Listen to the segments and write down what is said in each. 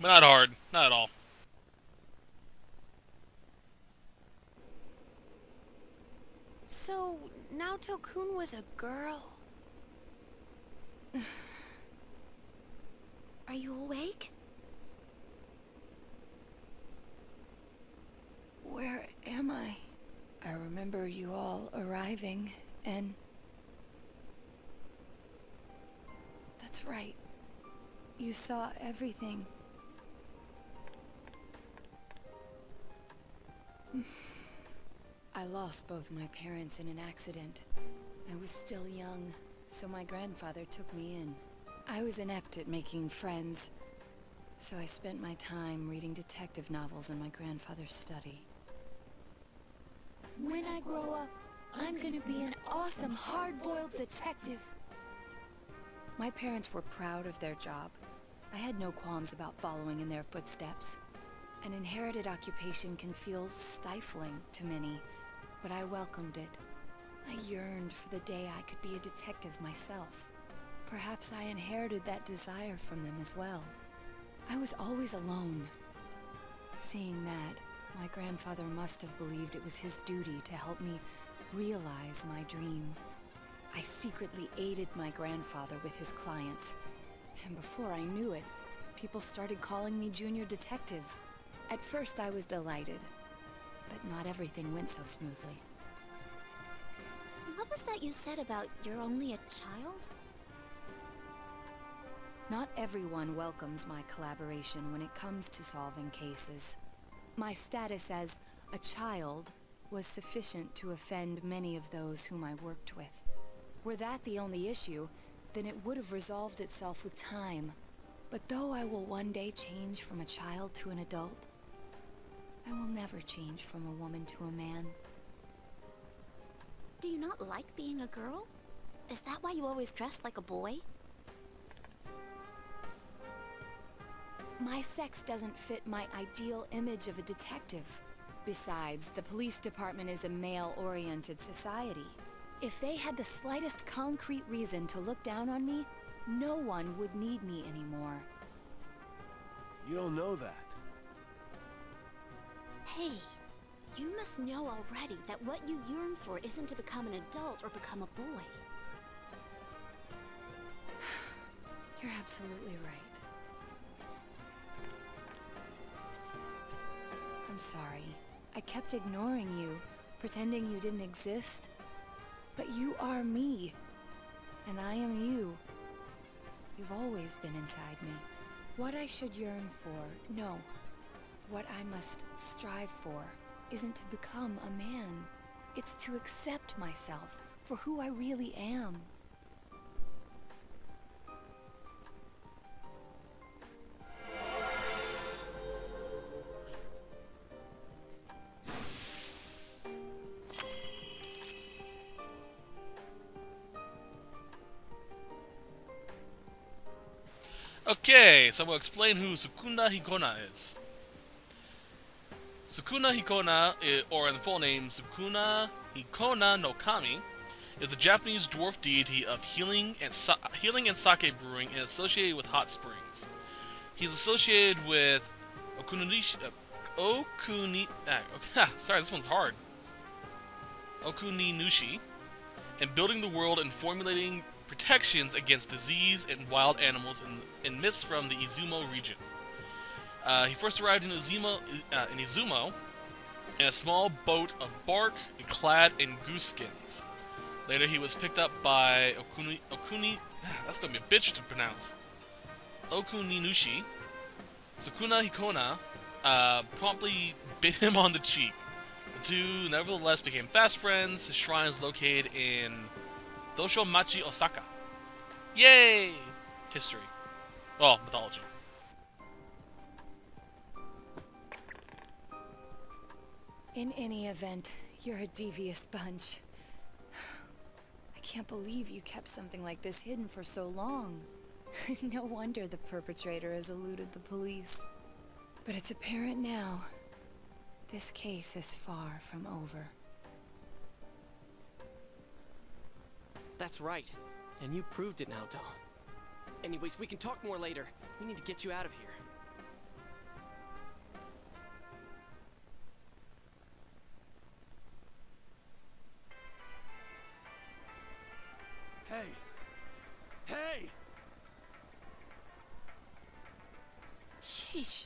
but not hard. Not at all. So, Naoto-kun was a girl. Are you awake? Where am I? I remember you all arriving, and... That's right. You saw everything. I lost both my parents in an accident. I was still young, so my grandfather took me in. I was inept at making friends, so I spent my time reading detective novels in my grandfather's study. When I grow up, I'm gonna be an awesome hard-boiled detective. My parents were proud of their job. I had no qualms about following in their footsteps. An inherited occupation can feel stifling to many, but I welcomed it. I yearned for the day I could be a detective myself. Perhaps I inherited that desire from them as well. I was always alone. Seeing that, my grandfather must have believed it was his duty to help me realize my dream. I secretly aided my grandfather with his clients, and before I knew it, people started calling me Junior Detective. At first I was delighted, but not everything went so smoothly. What was that you said about you're only a child? Not everyone welcomes my collaboration when it comes to solving cases. My status as a child was sufficient to offend many of those whom I worked with. Were that the only issue, then it would have resolved itself with time. But though I will one day change from a child to an adult, I will never change from a woman to a man. Do you not like being a girl? Is that why you always dressed like a boy? My sex doesn't fit my ideal image of a detective. Besides, the police department is a male-oriented society. If they had the slightest concrete reason to look down on me, no one would need me anymore. You don't know that. Hey, you must know already that what you yearn for isn't to become an adult or become a boy. You're absolutely right. I'm sorry. I kept ignoring you, pretending you didn't exist. But you are me, and I am you. You've always been inside me. What I should yearn for, no. What I must strive for, isn't to become a man. It's to accept myself for who I really am. Okay, so we'll explain who Sukuna-Hikona is. Sukuna-Hikona, or in the full name, Sukuna-Hikona no Kami, is a Japanese dwarf deity of healing and sake brewing and associated with hot springs. He's associated with sorry, this one's hard. Okuninushi, and building the world and formulating protections against disease and wild animals in myths from the Izumo region. He first arrived in Izumo in a small boat of bark and clad in goose skins. Later he was picked up by that's gonna be a bitch to pronounce, Okuninushi. Sukuna-Hikona promptly bit him on the cheek. The two nevertheless became fast friends. His shrine is located in Dosho Machi, Osaka. Yay! History. Well, mythology. In any event, you're a devious bunch. I can't believe you kept something like this hidden for so long. No wonder the perpetrator has eluded the police. But it's apparent now. This case is far from over. That's right. And you proved it, Naoto. Anyways, we can talk more later. We need to get you out of here. Sheesh.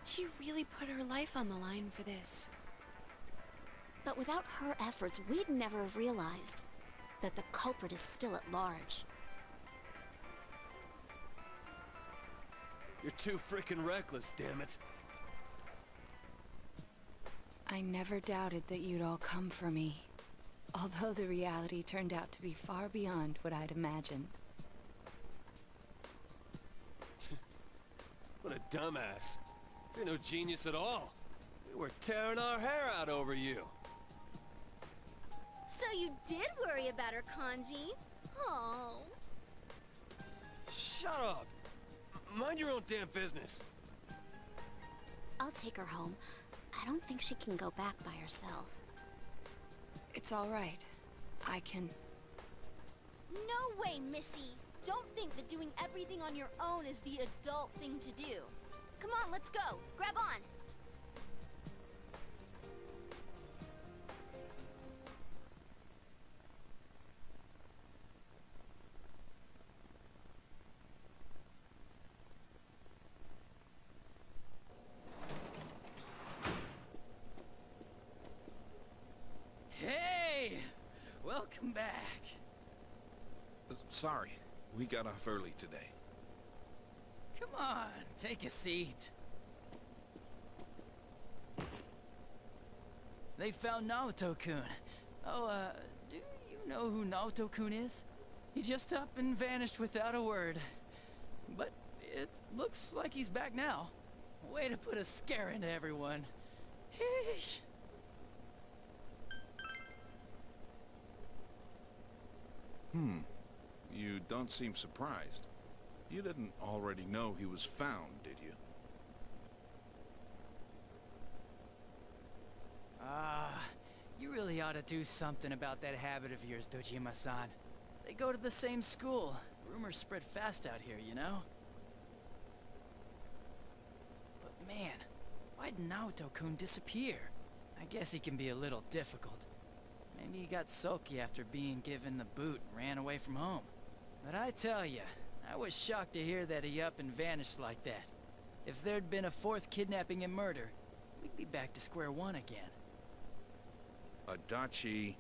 She really put her life on the line for this. But without her efforts, we'd never have realized that the culprit is still at large. You're too freaking reckless, damn it. I never doubted that you'd all come for me. Although the reality turned out to be far beyond what I'd imagined. What a dumbass. You're no genius at all. We were tearing our hair out over you. So you did worry about her, Kanji? Oh. Shut up. Mind your own damn business. I'll take her home. I don't think she can go back by herself. It's all right. I can... No way, Missy! Don't think that doing everything on your own is the adult thing to do. Come on, let's go. Grab on. Hey! Welcome back. Sorry, we got off early today. Come on, take a seat. They found Naoto-kun. Oh, do you know who Naoto-kun is? He just up and vanished without a word. But it looks like he's back now. Way to put a scare into everyone. Heesh. You don't seem surprised. You didn't already know he was found, did you? You really ought to do something about that habit of yours, Dojima-san. They go to the same school. Rumors spread fast out here, you know? But man, why'd Naoto-kun disappear? I guess he can be a little difficult. Maybe he got sulky after being given the boot and ran away from home. But I tell ya, I was shocked to hear that he up and vanished like that. If there'd been a fourth kidnapping and murder, we'd be back to square one again. Adachi...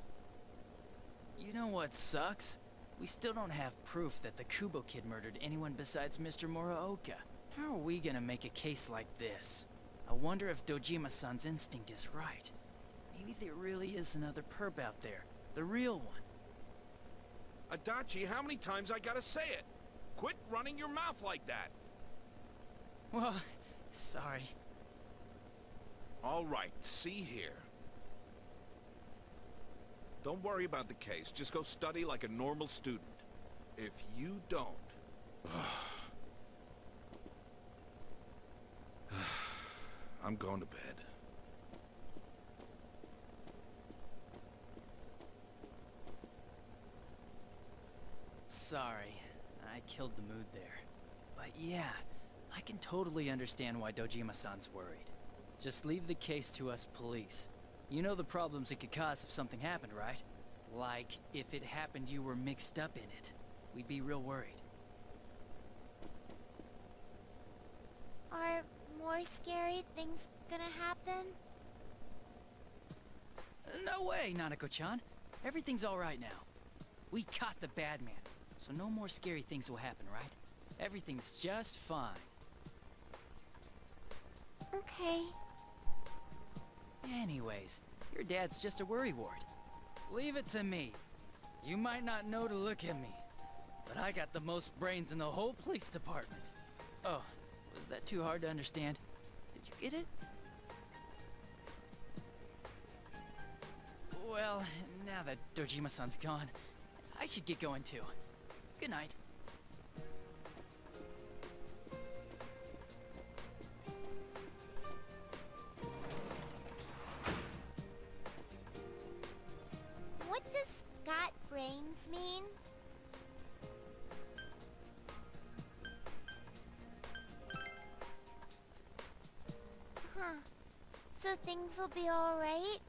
You know what sucks? We still don't have proof that the Kubo kid murdered anyone besides Mr. Muraoka. How are we gonna make a case like this? I wonder if Dojima-san's instinct is right. Maybe there really is another perp out there. The real one. Adachi, how many times I gotta say it? Quit running your mouth like that! Well, sorry. All right, see here. Don't worry about the case. Just go study like a normal student. If you don't... I'm going to bed. Sorry, I killed the mood there. But yeah, I can totally understand why Dojima-san's worried. Just leave the case to us police. You know the problems it could cause if something happened, right? Like, if it happened you were mixed up in it. We'd be real worried. Are more scary things gonna happen? No way, Nanako-chan. Everything's alright now. We caught the bad man, so no more scary things will happen, right? Everything's just fine. Okay. Anyways, your dad's just a worrywart. Leave it to me. You might not know to look at me, but I got the most brains in the whole police department. Oh, was that too hard to understand? Did you get it? Well, now that Dojima-san's gone, I should get going too. Good night. What does got brains mean? Huh. So things will be alright?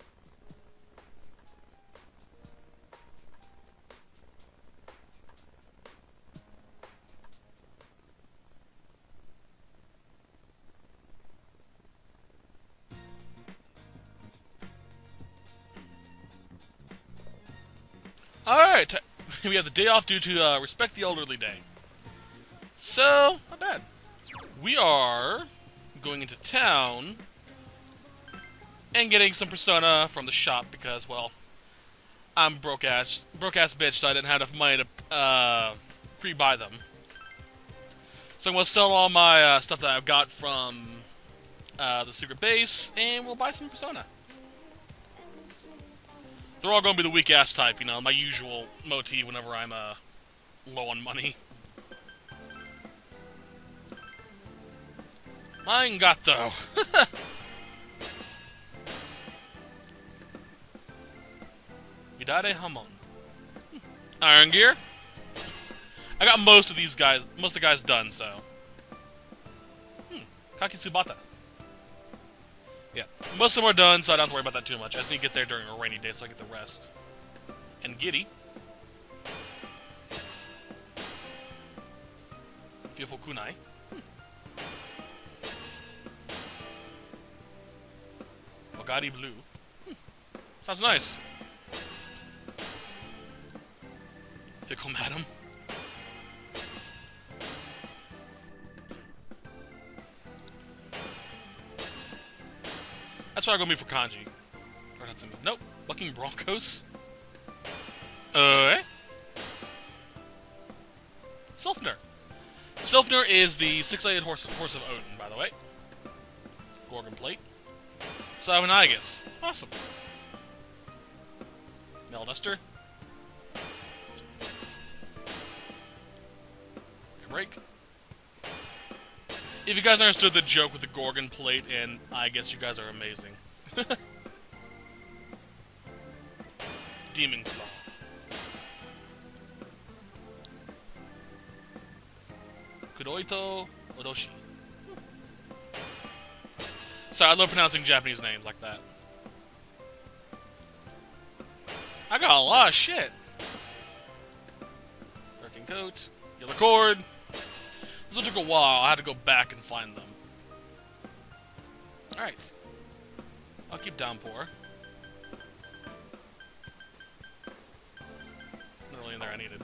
Alright, we have the day off due to Respect the Elderly Day. So, not bad. We are going into town and getting some Persona from the shop because, well, I'm broke ass bitch, so I didn't have enough money to pre-buy them. So I'm gonna sell all my stuff that I've got from the secret base, and we'll buy some Persona. They're all gonna be the weak ass type, you know, my usual motif whenever I'm low on money. Mine got though. Midare Hamon. Iron Gear. I got most of these guys, most of the guys done, so. Kakitsubata. Yeah, most of them are done, so I don't have to worry about that too much. I just need to get there during a rainy day so I get the rest. And Giddy. Beautiful kunai. Bugatti Blue. Sounds nice. Fickle Madam. That's what I'm gonna be for kanji. Or Tatsumi. Nope. Bucking Broncos. Eh? Silfner. Silfner is the six-legged horse of Odin, by the way. Gorgon plate. So I have an Aegis. Awesome. Melduster. Break. If you guys understood the joke with the Gorgon plate, and I guess you guys are amazing. Demon Claw. Kuroito Odoshi. Sorry, I love pronouncing Japanese names like that. I got a lot of shit. Working coat. Yellow cord. This took a while. I had to go back and find them. Alright. I'll keep Downpour. Not really in there I needed.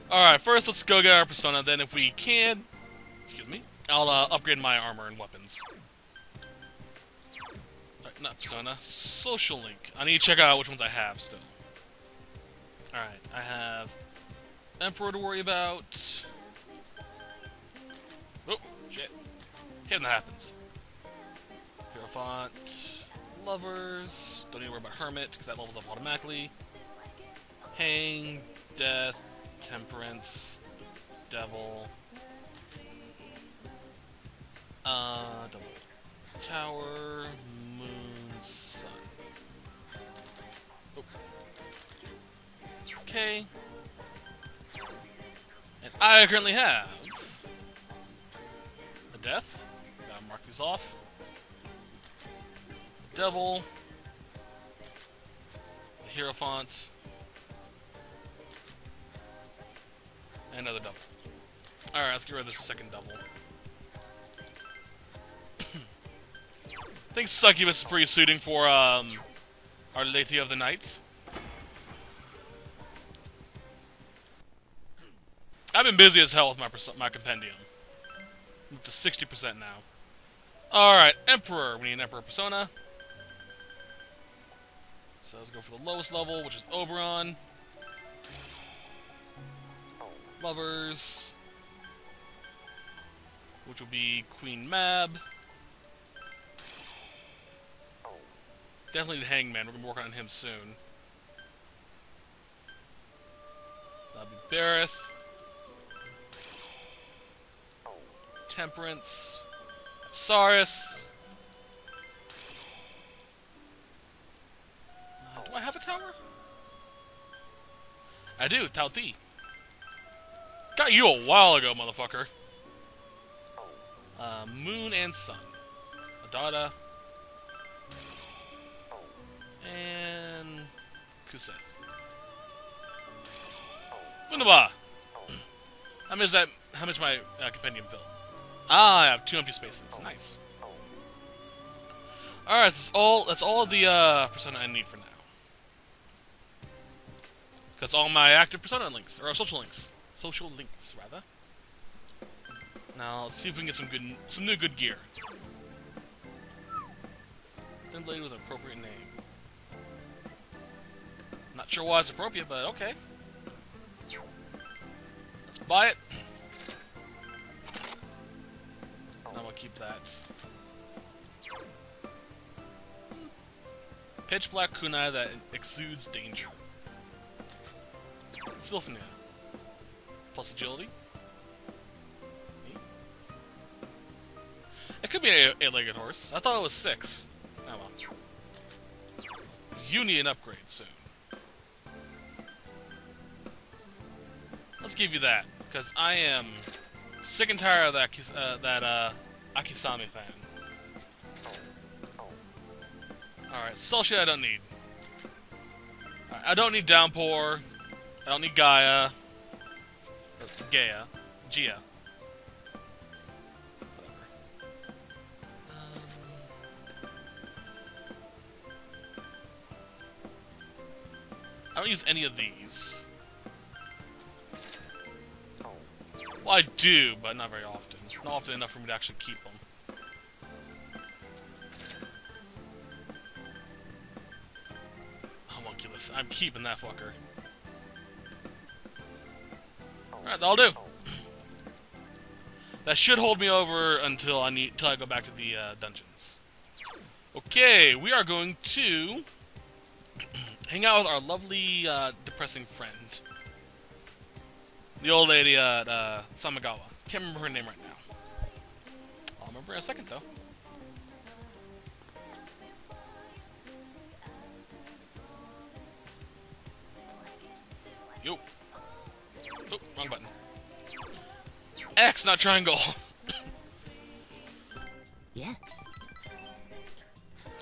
Alright, first let's go get our Persona, then if we can, excuse me, I'll upgrade my armor and weapons. Not Persona, Social Link. I need to check out which ones I have still. Alright, I have Emperor to worry about. Oh, shit. Hitting that happens. Hierophant. Lovers. Don't need to worry about Hermit, because that levels up automatically. Hang. Death. Temperance. Devil. Double. Tower. Moon. Sun. Oh. Okay. And I currently have a Death. Gotta mark these off. Devil. A Hierophant. And another Devil. Alright, let's get rid of this second Devil. I think Succubus is pretty suiting for Our Lady of the Night. I've been busy as hell with my compendium. I'm up to 60% now. Alright, Emperor. We need an Emperor Persona. So let's go for the lowest level, which is Oberon. Lovers. Which will be Queen Mab. Definitely the Hangman. We're going to be working on him soon. That'll be Bareth. Temperance. Saris. Do I have a tower? I do, Tao Ti. Got you a while ago, motherfucker. Moon and Sun. Adada. And Kuseth. Funaba! How much my compendium filled? Ah, I have 2 empty spaces. Nice. Alright, that's all the Persona I need for now. Because all my active persona links, or social links. Social links, rather. Now, let's see if we can get some new good gear. Thin blade with an appropriate name. Not sure why it's appropriate, but okay. Let's buy it. I'm gonna keep that. Pitch black kunai that exudes danger. Sylphania. Plus agility. It could be an 8-legged horse. I thought it was 6. Oh well. You need an upgrade soon. Let's give you that, because I am sick and tired of that Akisame fan. Alright, Soul Shit I don't need. Right, I don't need Downpour. I don't need Gaia. Gaia. Gia. I don't use any of these. Well, I do, but not very often. Not often enough for me to actually keep them. Homunculus. I'm keeping that fucker. Alright, that'll do. That should hold me over until I go back to the dungeons. Okay, we are going to hang out with our lovely, depressing friend. The old lady at Samagawa. Can't remember her name right now. I'll remember in a second, though. Yo. Oh, wrong button. X, not triangle. Yeah.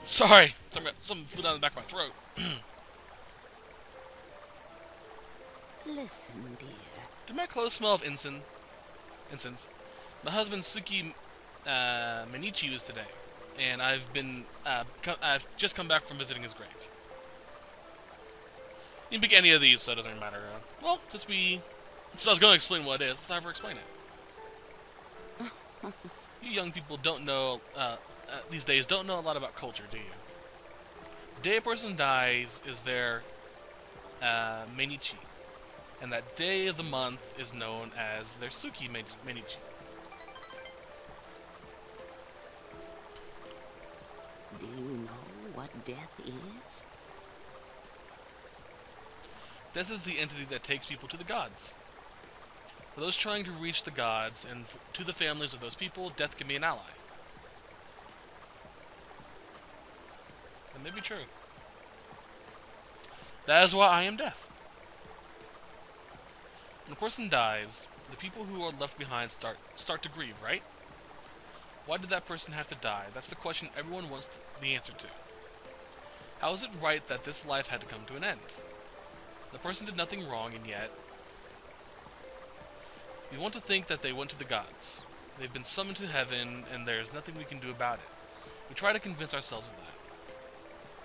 Sorry. Something flew down the back of my throat. Listen, dear. Did my clothes smell of incense? My husband Suki Menichi was today, and I've just come back from visiting his grave. You can pick any of these, so it doesn't really matter. Well, since I was going to explain what it is, let's never explain it. You young people don't know these days don't know a lot about culture, do you? The day a person dies is their Menichi. And that day of the month is known as their Suki Menichi. Do you know what death is? Death is the entity that takes people to the gods. For those trying to reach the gods, and to the families of those people, death can be an ally. That may be true. That is why I am death. When a person dies, the people who are left behind start to grieve, right? Why did that person have to die? That's the question everyone wants the answer to. How is it right that this life had to come to an end? The person did nothing wrong, and yet we want to think that they went to the gods. They've been summoned to heaven, and there's nothing we can do about it. We try to convince ourselves of that.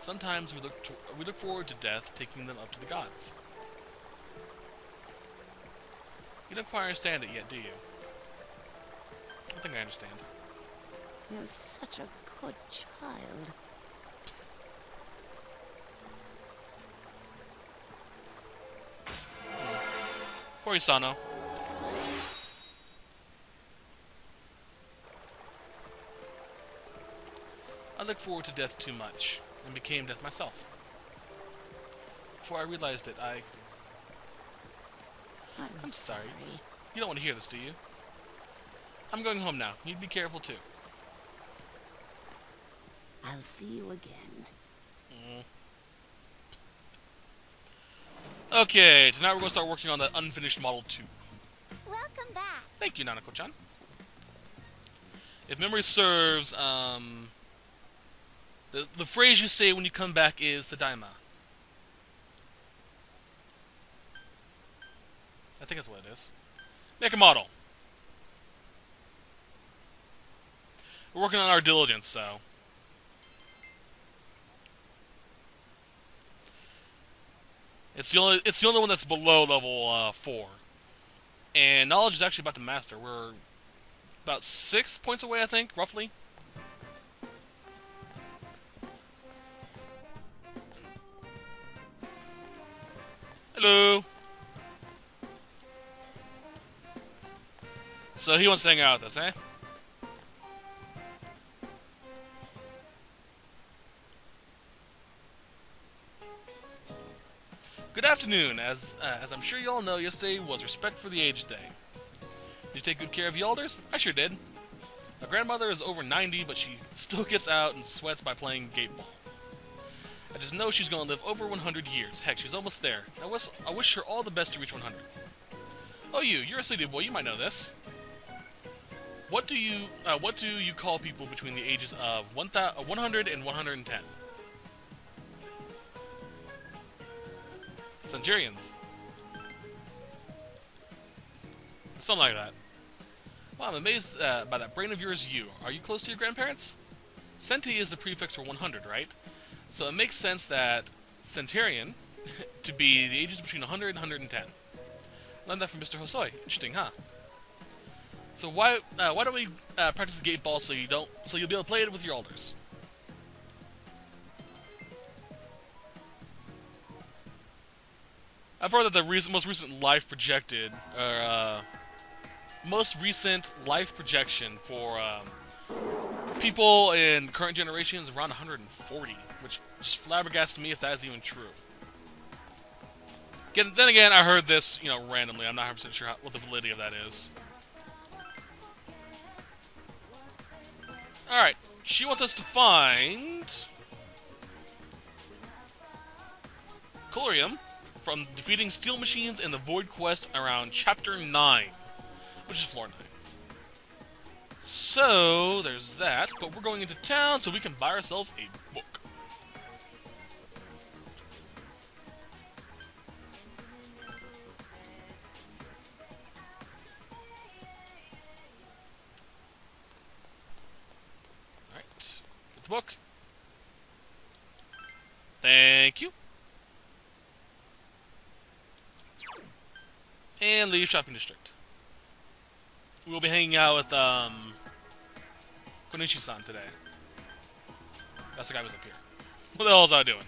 Sometimes we look forward to death taking them up to the gods. You don't quite understand it yet, do you? I think I understand. You're such a good child. Poor Isano. I looked forward to death too much, and became death myself. Before I realized it, I'm sorry. You don't want to hear this, do you? I'm going home now. You'd be careful, too. I'll see you again. Okay, tonight we're going to start working on that unfinished Model 2. Welcome back. Thank you, Nanako-chan. If memory serves, the phrase you say when you come back is Tadaima. I think that's what it is. Make a model. We're working on our diligence, so. It's the only one that's below level 4. And knowledge is actually about to master. We're about 6 points away, I think, roughly. Hello. So he wants to hang out with us, eh? Good afternoon. As I'm sure you all know, yesterday was Respect for the Aged Day. Did you take good care of the elders? I sure did. My grandmother is over 90, but she still gets out and sweats by playing gate ball. I just know she's gonna live over 100 years. Heck, she's almost there. I wish her all the best to reach 100. Oh, you're a city boy. You might know this. What do you call people between the ages of 100 and 110? Centurions. Something like that. Wow, I'm amazed by that brain of yours, you. Are you close to your grandparents? Centi is the prefix for 100, right? So it makes sense that Centurion to be the ages between 100 and 110. Learned that from Mr. Hosoi. Interesting, huh? So why don't we practice the gate ball so you'll be able to play it with your elders? I've heard that the most recent life projected, most recent life projection for people in current generations is around 140, which just flabbergasts me if that is even true. Then again, I heard this, randomly. I'm not 100% sure what the validity of that is. Alright, she wants us to find Colorium from defeating steel machines in the Void Quest around Chapter 9, which is floor 9. So, there's that, but we're going into town so we can buy ourselves a book. Alright, get the book. Thank you. And leave shopping district. We'll be hanging out with Konishi-san today. That's the guy who was up here. What the hell was I doing?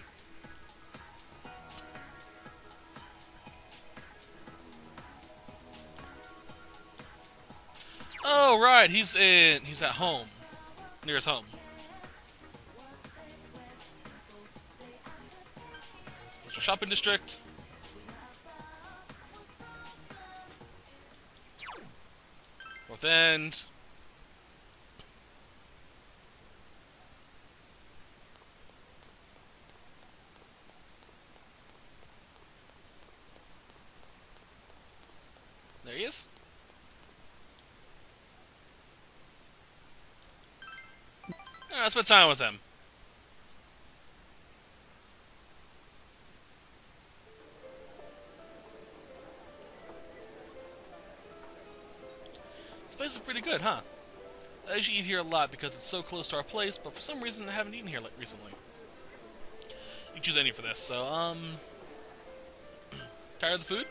Oh right, he's at home. Near his home. Shopping district. North End. There he is. Alright, spend time with him. This place is pretty good, huh? I usually eat here a lot because it's so close to our place, but for some reason I haven't eaten here recently. You can choose any for this, so, tired of the food?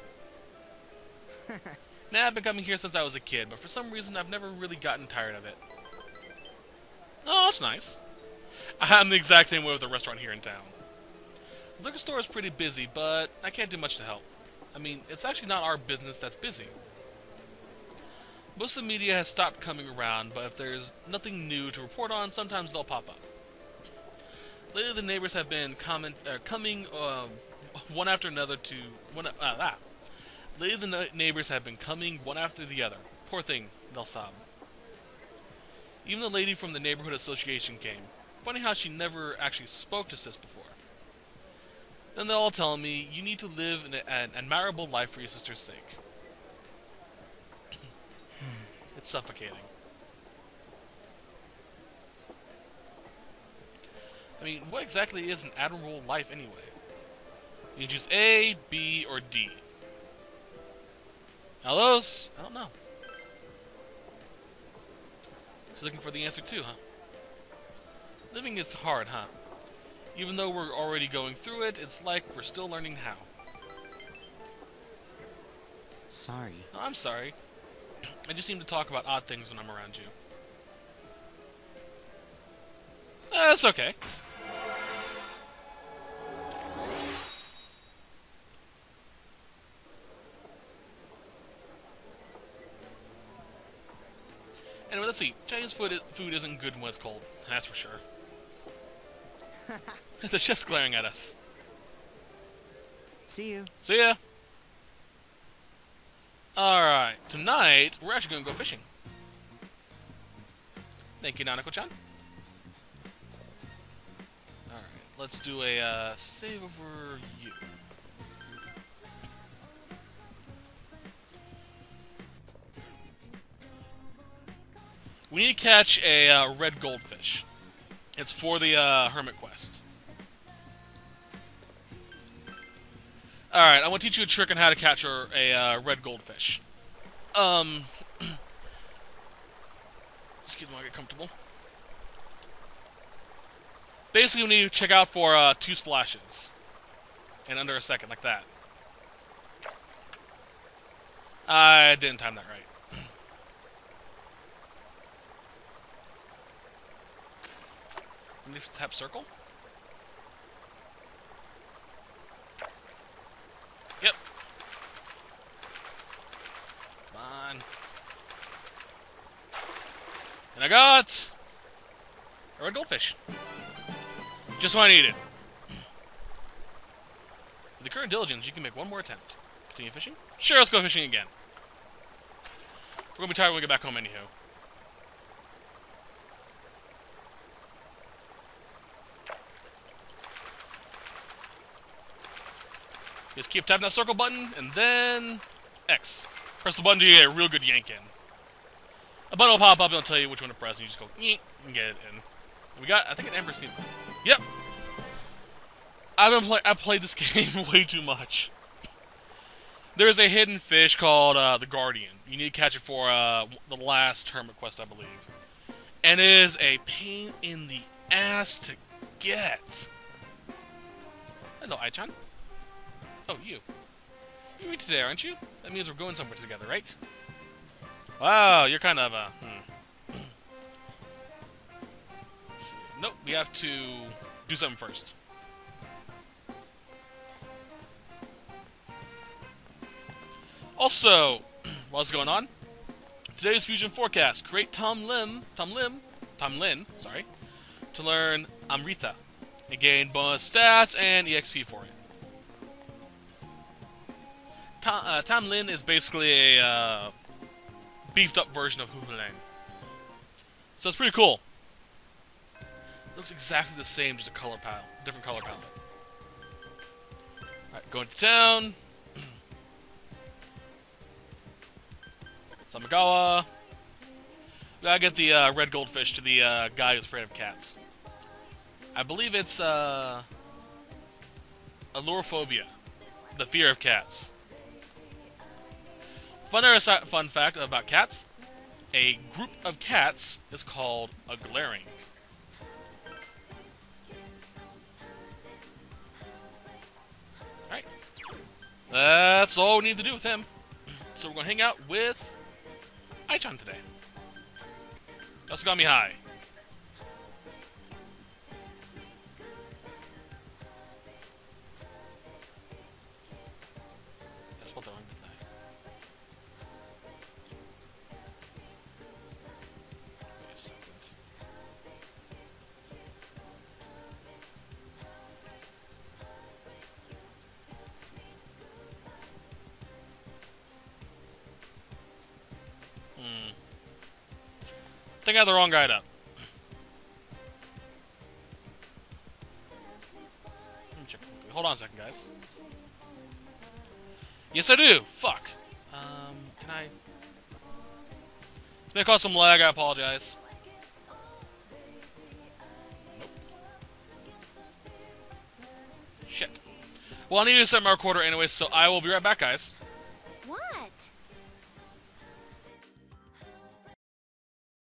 Nah, I've been coming here since I was a kid, but for some reason I've never really gotten tired of it. Oh, that's nice. I'm the exact same way with the restaurant here in town. The liquor store is pretty busy, but I can't do much to help. I mean, it's actually not our business that's busy. Most of the media has stopped coming around, but if there's nothing new to report on, sometimes they'll pop up. Lately, the neighbors have been coming one after another to Lately, the neighbors have been coming one after the other. Poor thing, they'll sob. Even the lady from the neighborhood association came. Funny how she never actually spoke to Sis before. Then they're all telling me, you need to live an admirable life for your sister's sake. It's suffocating. I mean, what exactly is an admirable life anyway? You can choose A, B, or D. Now those, I don't know. So looking for the answer too, huh? Living is hard, huh? Even though we're already going through it, it's like we're still learning how. Sorry. Oh, I'm sorry. I just seem to talk about odd things when I'm around you. That's okay. Anyway, let's see. Chinese food isn't good when it's cold. That's for sure. The chef's glaring at us. See you. See ya. Alright, tonight, we're actually going to go fishing. Thank you, Nanako-chan. Alright, let's do a save over you. We need to catch a red goldfish. It's for the hermit quest. Alright, I want to teach you a trick on how to catch a red goldfish. Excuse me while I get comfortable. Basically, we need to check out for 2 splashes. In under a second, like that. I didn't time that right. We need to tap circle. Yep. Come on. And I got a red goldfish. Just what I needed. With the current diligence, you can make one more attempt. Continue fishing? Sure, let's go fishing again. We're gonna be tired when we get back home anyhow. Just keep tapping that circle button, and then X. Press the button to get a real good yank in. A button will pop up and it'll tell you which one to press, and you just go yeet and get it in. We got, I think, an Ember Sea. Yep. I've played this game way too much. There's a hidden fish called the Guardian. You need to catch it for the last hermit quest, I believe. And it is a pain in the ass to get. Hello, Ai-chan. Oh, you. You're me today, aren't you? That means we're going somewhere together, right? Wow, you're kind of Nope, we have to do something first. Also, what's going on? Today's fusion forecast. Create Tom Lin, sorry, to learn Amrita and gain bonus stats and EXP for it. Tom Lin is basically a beefed up version of Huhulen. So it's pretty cool. Looks exactly the same, just a color palette, different color palette. Alright, going to town. Samagawa. Gotta get the red goldfish to the guy who's afraid of cats. I believe it's Alurophobia, the fear of cats. Fun fact about cats: a group of cats is called a glaring. Alright. That's all we need to do with him. So we're gonna hang out with Ai-chan today. Also got me high. That's what they're on tonight. Wait a second. I think I had the wrong guide up. Let me check quickly. Hold on a second, guys. Yes, I do! Fuck. Can I... This may cause some lag, I apologize. Nope. Shit. Well, I need to set my recorder anyway, so I will be right back, guys.